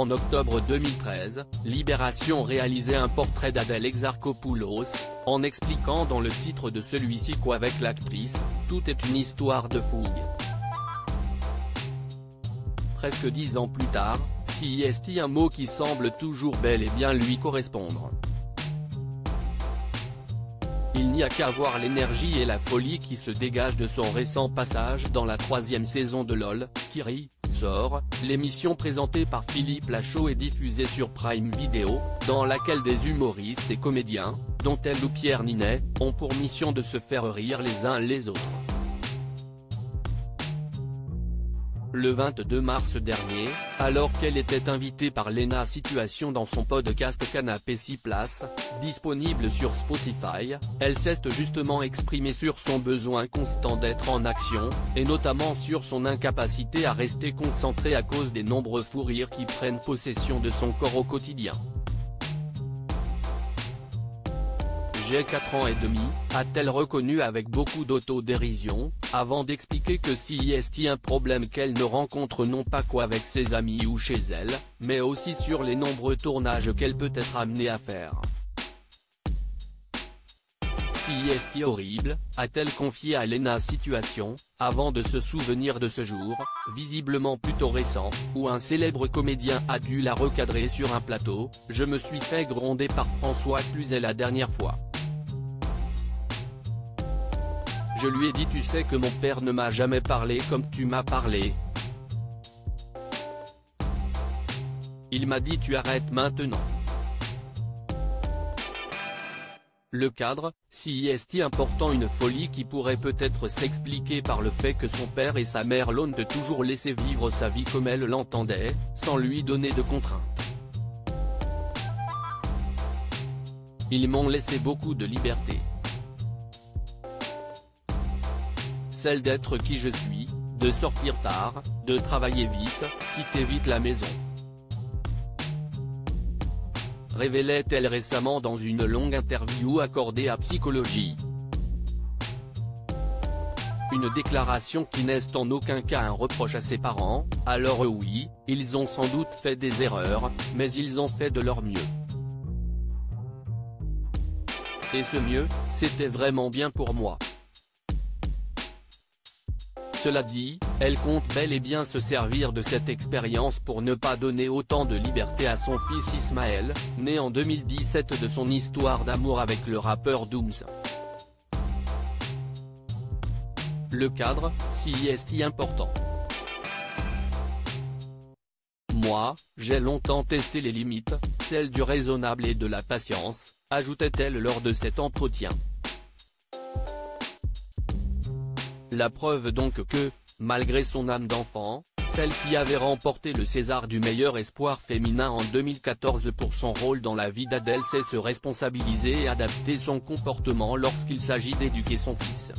En octobre 2013, Libération réalisait un portrait d'Adèle Exarchopoulos, en expliquant dans le titre de celui-ci qu'avec l'actrice, tout est une histoire de fougue. Presque 10 ans plus tard, CIST, un mot qui semble toujours bel et bien lui correspondre. Il n'y a qu'à voir l'énergie et la folie qui se dégagent de son récent passage dans la 3e saison de LOL, qui rit, sort, l'émission présentée par Philippe Lachaud et diffusée sur Prime Video, dans laquelle des humoristes et comédiens, dont elle ou Pierre Ninet, ont pour mission de se faire rire les uns les autres. Le 22 mars dernier, alors qu'elle était invitée par Léna Situation dans son podcast Canapé 6 places, disponible sur Spotify, elle s'est justement exprimée sur son besoin constant d'être en action, et notamment sur son incapacité à rester concentrée à cause des nombreux fous rires qui prennent possession de son corps au quotidien. J'ai 4 ans et demi, a-t-elle reconnu avec beaucoup d'autodérision, avant d'expliquer que CIST un problème qu'elle ne rencontre non pas qu'avec ses amis ou chez elle, mais aussi sur les nombreux tournages qu'elle peut être amenée à faire. CIST horrible, a-t-elle confié à Léna Situation, avant de se souvenir de ce jour, visiblement plutôt récent, où un célèbre comédien a dû la recadrer sur un plateau. Je me suis fait gronder par François Cluzet la dernière fois. Je lui ai dit: tu sais que mon père ne m'a jamais parlé comme tu m'as parlé. Il m'a dit: tu arrêtes maintenant. Le cadre, CIST important, une folie qui pourrait peut-être s'expliquer par le fait que son père et sa mère l'ont toujours laissé vivre sa vie comme elle l'entendait, sans lui donner de contraintes. Ils m'ont laissé beaucoup de liberté. Celle d'être qui je suis, de sortir tard, de travailler vite, quitter vite la maison. Révélait-elle récemment dans une longue interview accordée à Psychologie. Une déclaration qui n'est en aucun cas un reproche à ses parents. Alors oui, ils ont sans doute fait des erreurs, mais ils ont fait de leur mieux. Et ce mieux, c'était vraiment bien pour moi. Cela dit, elle compte bel et bien se servir de cette expérience pour ne pas donner autant de liberté à son fils Ismaël, né en 2017 de son histoire d'amour avec le rappeur Dooms. Le cadre, CIST important. Moi, j'ai longtemps testé les limites, celles du raisonnable et de la patience, ajoutait-elle lors de cet entretien. La preuve donc que, malgré son âme d'enfant, celle qui avait remporté le César du meilleur espoir féminin en 2014 pour son rôle dans la vie d'Adèle, sait se responsabiliser et adapter son comportement lorsqu'il s'agit d'éduquer son fils.